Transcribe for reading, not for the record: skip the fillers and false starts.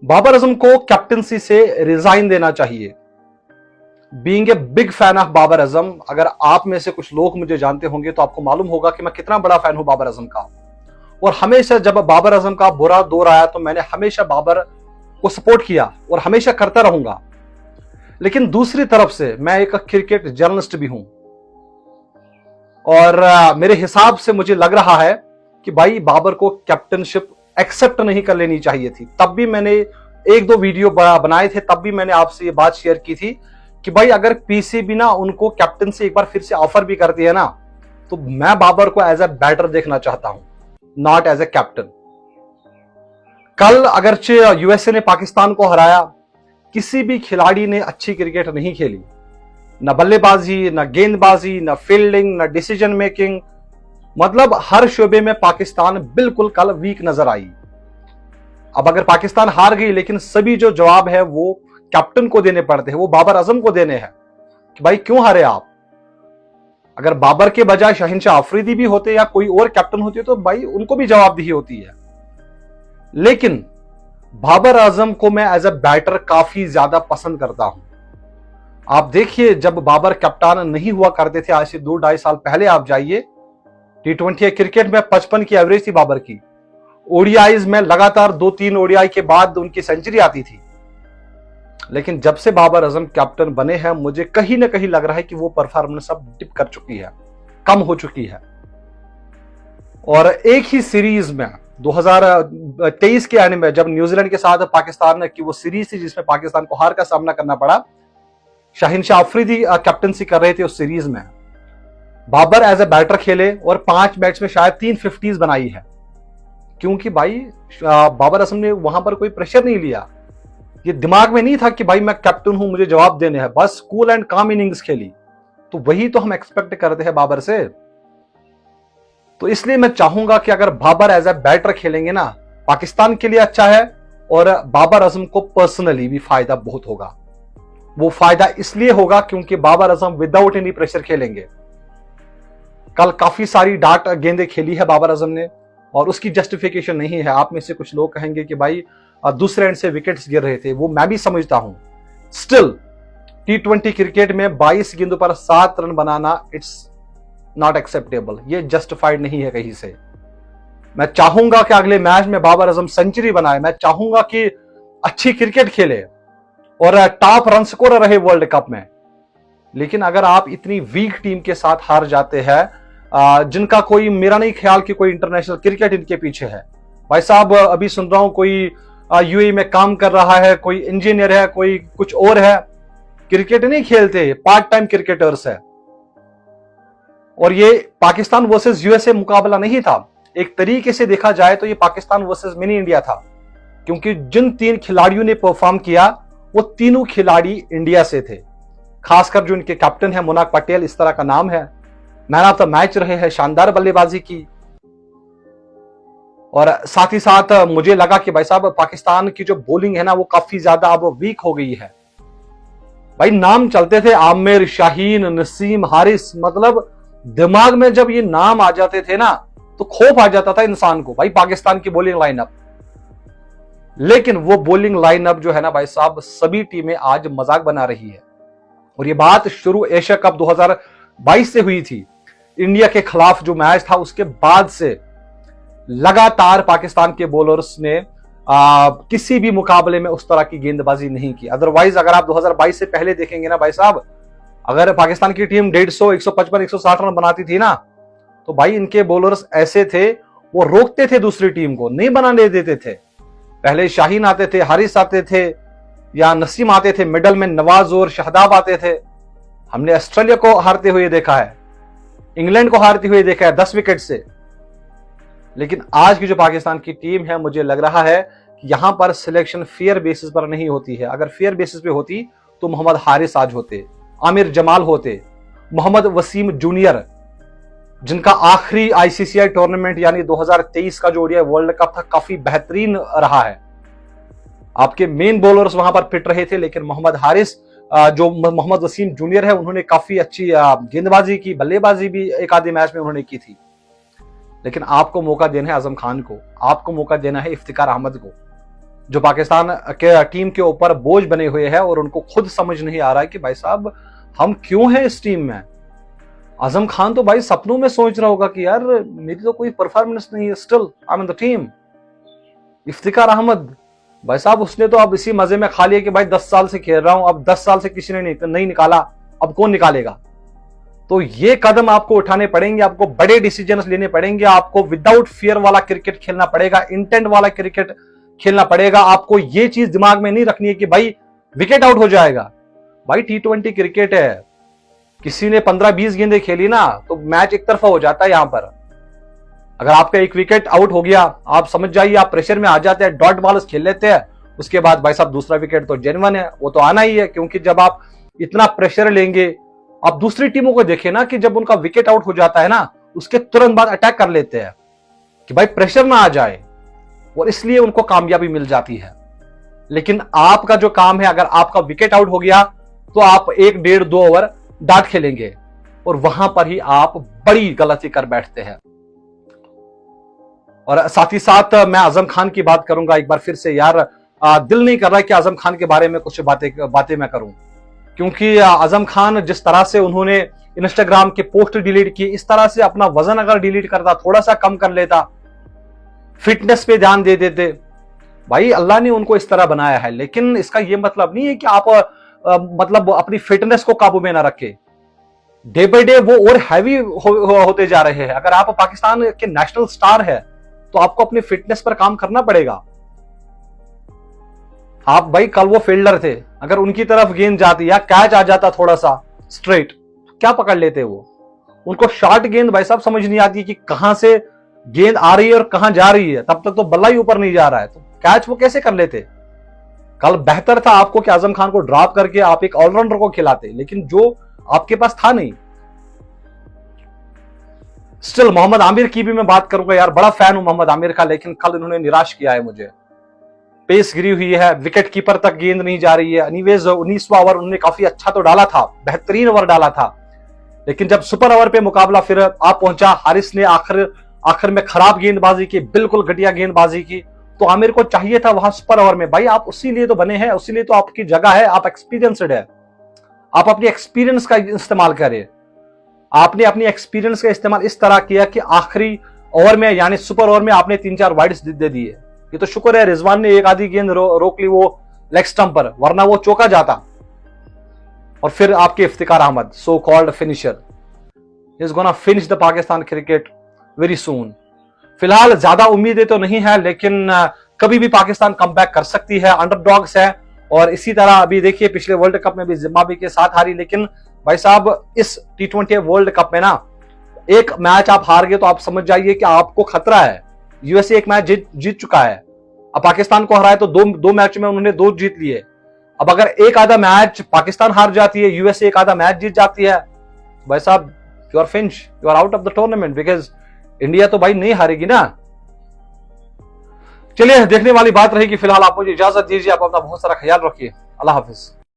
बाबर आजम को कैप्टनसी से रिजाइन देना चाहिए। Being a big fan of Babar Azam, अगर आप में से कुछ लोग मुझे जानते होंगे तो आपको मालूम होगा कि मैं कितना बड़ा फैन हूं बाबर आजम का। और हमेशा जब बाबर आजम का बुरा दौर आया तो मैंने हमेशा बाबर को सपोर्ट किया और हमेशा करता रहूंगा। लेकिन दूसरी तरफ से मैं एक क्रिकेट जर्नलिस्ट भी हूं और मेरे हिसाब से मुझे लग रहा है कि भाई बाबर को कैप्टनशिप एक्सेप्ट नहीं कर लेनी चाहिए थी। तब भी मैंने एक दो वीडियो बनाए थे, तब भी मैंने आपसे ये बात शेयर की थी कि भाई अगर पीसीबी ना उनको कैप्टनसी एक बार फिर से ऑफर भी करती है ना, तो मैं बाबर को एज ए बैटर देखना चाहता हूं, नॉट एज ए कैप्टन। कल अगरचे यूएसए ने पाकिस्तान को हराया, किसी भी खिलाड़ी ने अच्छी क्रिकेट नहीं खेली, न बल्लेबाजी, न गेंदबाजी, न फील्डिंग, न डिसीजन मेकिंग, मतलब हर शोबे में पाकिस्तान बिल्कुल कल वीक नजर आई। अब अगर पाकिस्तान हार गई, लेकिन सभी जो जवाब है वो कैप्टन को देने पड़ते हैं, वो बाबर आजम को देने हैं कि भाई क्यों हारे आप। अगर बाबर के बजाय शहनशाह अफरीदी भी होते या कोई और कैप्टन होते तो भाई उनको भी जवाबदेही होती है। लेकिन बाबर आजम को मैं एज ए बैटर काफी ज्यादा पसंद करता हूं। आप देखिए, जब बाबर कप्तान नहीं हुआ करते थे, आज से 2-2.5 साल पहले आप जाइए, T20 क्रिकेट में 55 की एवरेज थी बाबर की। ओडीआईज में लगातार 2-3 ओडीआई के बाद उनकी सेंचुरी आती थी। लेकिन जब से बाबर आजम कैप्टन बने हैं, मुझे कहीं ना कहीं लग रहा है कि वो परफॉर्मेंस अब डिप कर चुकी है, कम हो चुकी है। और एक ही सीरीज में 2023 के आने में जब न्यूजीलैंड के साथ पाकिस्तान की वो सीरीज थी जिसमें पाकिस्तान को हार का सामना करना पड़ा, शहनशाह अफरीदी कैप्टनसी कर रहे थे उस सीरीज में। बाबर एज ए बैटर खेले और 5 मैच में शायद 3 50s बनाई है, क्योंकि भाई बाबर आजम ने वहां पर कोई प्रेशर नहीं लिया। ये दिमाग में नहीं था कि भाई मैं कैप्टन हूं, मुझे जवाब देने हैं, बस कूल एंड काम इनिंग्स खेली। तो वही तो हम एक्सपेक्ट करते हैं बाबर से। तो इसलिए मैं चाहूंगा कि अगर बाबर एज ए बैटर खेलेंगे ना, पाकिस्तान के लिए अच्छा है और बाबर आजम को पर्सनली भी फायदा बहुत होगा। वो फायदा इसलिए होगा क्योंकि Babar Azam without any pressure खेलेंगे। कल काफी सारी डार्ट गेंदें खेली है बाबर आजम ने और उसकी जस्टिफिकेशन नहीं है। आप में से कुछ लोग कहेंगे कि भाई दूसरे एंड से विकेट्स गिर रहे थे, वो मैं भी समझता हूं। स्टिल T20 क्रिकेट में 22 गेंदों पर 7 run banana it's not acceptable, ये जस्टिफाइड नहीं है कहीं से। मैं चाहूंगा कि अगले मैच में बाबर आजम सेंचुरी बनाए, मैं चाहूंगा कि अच्छी क्रिकेट खेले और टॉप रन स्कोरर रहे वर्ल्ड कप में। लेकिन अगर आप इतनी वीक टीम के साथ हार जाते हैं, जिनका कोई, मेरा नहीं ख्याल कि कोई इंटरनेशनल क्रिकेट इनके पीछे है। भाई साहब अभी सुन रहा हूं कोई यूएई में काम कर रहा है, कोई इंजीनियर है, कोई कुछ और है, क्रिकेट नहीं खेलते, पार्ट टाइम क्रिकेटर्स है। और ये पाकिस्तान वर्सेस यूएसए मुकाबला नहीं था, एक तरीके से देखा जाए तो ये पाकिस्तान वर्सेस मिनी इंडिया था, क्योंकि जिन 3 खिलाड़ियों ने परफॉर्म किया वो तीनों खिलाड़ी इंडिया से थे। खासकर जो इनके कैप्टन है मुनाक पटेल, इस तरह का नाम है, मैन ऑफ द मैच रहे हैं, शानदार बल्लेबाजी की। और साथ ही साथ मुझे लगा कि भाई साहब पाकिस्तान की जो बॉलिंग है ना वो काफी ज्यादा अब वीक हो गई है। भाई नाम चलते थे आमिर, शाहीन, नसीम, हारिस, मतलब दिमाग में जब ये नाम आ जाते थे ना तो खौफ आ जाता था इंसान को, भाई पाकिस्तान की बॉलिंग लाइनअप। लेकिन वो बॉलिंग लाइनअप जो है ना भाई साहब, सभी टीमें आज मजाक बना रही है। और ये बात शुरू एशिया कप 2022 से हुई थी। इंडिया के खिलाफ जो मैच था उसके बाद से लगातार पाकिस्तान के बॉलर्स ने किसी भी मुकाबले में उस तरह की गेंदबाजी नहीं की। अदरवाइज अगर आप 2022 से पहले देखेंगे ना भाई साहब, अगर पाकिस्तान की टीम 150, 155, 160 रन बनाती थी ना, तो भाई इनके बॉलर्स ऐसे थे, वो रोकते थे दूसरी टीम को, नहीं बनाने देते थे। पहले शाहीन आते थे, हारिस आते थे या नसीम आते थे, मिडल में नवाज और शहदाब आते थे। हमने ऑस्ट्रेलिया को हारते हुए देखा है, इंग्लैंड को हारते हुए देखा है 10 विकेट से। लेकिन आज की जो पाकिस्तान की टीम है, मुझे लग रहा है कि यहां पर सिलेक्शन फेयर बेसिस पर नहीं होती है। अगर फेयर बेसिस पे होती तो मोहम्मद हारिस आज होते, आमिर जमाल होते, मोहम्मद वसीम जूनियर, जिनका आखिरी आईसीसीआई टूर्नामेंट यानी 2023 का जो ओडीआई वर्ल्ड कप था काफी बेहतरीन रहा है। आपके मेन बॉलर्स वहां पर फिट रहे थे, लेकिन मोहम्मद हारिस, जो मोहम्मद वसीम जूनियर है, उन्होंने काफी अच्छी गेंदबाजी की, बल्लेबाजी भी एक आधे मैच में उन्होंने की थी। लेकिन आपको मौका देना है आजम खान को, आपको मौका देना है इफ्तिकार अहमद को। जो पाकिस्तान के टीम के ऊपर बोझ बने हुए हैं और उनको खुद समझ नहीं आ रहा है कि भाई साहब हम क्यों हैं इस टीम में। आजम खान तो भाई सपनों में सोच रहा होगा कि यार मेरी तो कोई परफॉर्मेंस नहीं है, still I am in the team. Iftikhar Ahmed भाई साहब उसने तो अब इसी मजे में खा लिया कि भाई 10 साल से खेल रहा हूं, अब 10 साल से किसी ने नहीं निकाला, अब कौन निकालेगा। तो ये कदम आपको उठाने पड़ेंगे, आपको बड़े डिसीजन लेने पड़ेंगे, आपको विदाउट फियर वाला क्रिकेट खेलना पड़ेगा, इंटेंट वाला क्रिकेट खेलना पड़ेगा। आपको ये चीज दिमाग में नहीं रखनी है कि भाई विकेट आउट हो जाएगा। भाई T20 क्रिकेट है, किसी ने 15-20 गेंदें खेली ना तो मैच एक तरफा हो जाता है। यहां पर अगर आपका एक विकेट आउट हो गया, आप समझ जाइए आप प्रेशर में आ जाते हैं, डॉट बॉल्स खेल लेते हैं, उसके बाद भाई साहब दूसरा विकेट तो जेन्युइन है, वो तो आना ही है। क्योंकि जब आप इतना प्रेशर लेंगे, आप दूसरी टीमों को देखें ना कि जब उनका विकेट आउट हो जाता है ना, उसके तुरंत बाद अटैक कर लेते हैं कि भाई प्रेशर ना आ जाए, और इसलिए उनको कामयाबी मिल जाती है। लेकिन आपका जो काम है, अगर आपका विकेट आउट हो गया तो आप 1, 1.5, 2 ओवर डाट खेलेंगे, और वहां पर ही आप बड़ी गलती कर बैठते हैं। और साथ ही साथ मैं आजम खान की बात करूंगा एक बार फिर से। यार दिल नहीं कर रहा कि आजम खान के बारे में कुछ बातें मैं करूं, क्योंकि आजम खान जिस तरह से उन्होंने इंस्टाग्राम के पोस्ट डिलीट किए, इस तरह से अपना वजन अगर डिलीट करता, थोड़ा सा कम कर लेता, फिटनेस पे ध्यान दे देते, भाई अल्लाह ने उनको इस तरह बनाया है। लेकिन इसका यह मतलब नहीं है कि आप मतलब अपनी फिटनेस को काबू में ना रखे। डे बाय डे वो और हैवी होते जा रहे हैं। अगर आप पाकिस्तान के नेशनल स्टार है तो आपको अपनी फिटनेस पर काम करना पड़ेगा। आप भाई कल वो फील्डर थे, अगर उनकी तरफ गेंद जाती या कैच आ जाता थोड़ा सा स्ट्रेट, क्या पकड़ लेते वो। उनको शॉर्ट गेंद भाई साहब समझ नहीं आती कि कहां से गेंद आ रही है और कहां जा रही है, तब तक तो बल्ला ही ऊपर नहीं जा रहा है, तो कैच वो कैसे कर लेते। कल बेहतर था आपको कि आजम खान को ड्रॉप करके आप एक ऑलराउंडर को खिलाते, लेकिन जो आपके पास था नहीं। स्टिल मोहम्मद आमिर की भी मैं बात करूंगा। यार बड़ा फैन हूं मोहम्मद आमिर का, लेकिन कल इन्होंने निराश किया है मुझे। पेस गिरी हुई है, विकेट कीपर तक गेंद नहीं जा रही है। एनीवेज 19वां ओवर उन्होंने काफी अच्छा तो डाला था, बेहतरीन ओवर डाला था, लेकिन जब सुपर ओवर पे मुकाबला फिर आप पहुंचा, हारिस ने आखिर में खराब गेंदबाजी की, बिल्कुल घटिया गेंदबाजी की। तो आमिर को चाहिए था वहां सुपर ओवर में, भाई आप उसी लिए तो बने हैं, उसी लिए तो आपकी जगह है, आप एक्सपीरियंसड है, आप अपनी एक्सपीरियंस का इस्तेमाल करें। आपने अपनी एक्सपीरियंस का इस्तेमाल इस तरह किया कि आखिरी ओवर में यानी सुपर ओवर में आपने 3-4 वाइड्स दे दिए। ये तो शुक्र है रिजवान ने एक आधी गेंद रोक ली वो लेग स्टंप पर, वरना वो चौका जाता। और फिर आपके Iftikhar Ahmed, so called finisher, is gonna finish the Pakistan cricket very soon. फिलहाल ज्यादा उम्मीदें तो नहीं है, लेकिन कभी भी पाकिस्तान कमबैक कर सकती है, अंडरडॉग्स है। और इसी तरह अभी देखिए पिछले वर्ल्ड कप में भी जिम्बाब्वे के साथ हारी, लेकिन भाई साहब इस T20 वर्ल्ड कप में ना एक मैच आप हार गए तो आप समझ जाइए कि आपको खतरा है। यूएसए एक मैच जीत चुका है, अब पाकिस्तान को हराए तो दो मैच में उन्होंने 2 जीत लिए। अब अगर एक आधा मैच पाकिस्तान हार जाती है, यूएसए एक आधा मैच जीत जाती है, भाई साहब you are finish, you are out of the tournament, because India तो भाई नहीं हारेगी ना। चलिए देखने वाली बात रहेगी। फिलहाल आप मुझे इजाजत दीजिए, आप अपना बहुत सारा ख्याल रखिए। अल्लाह हाफिज।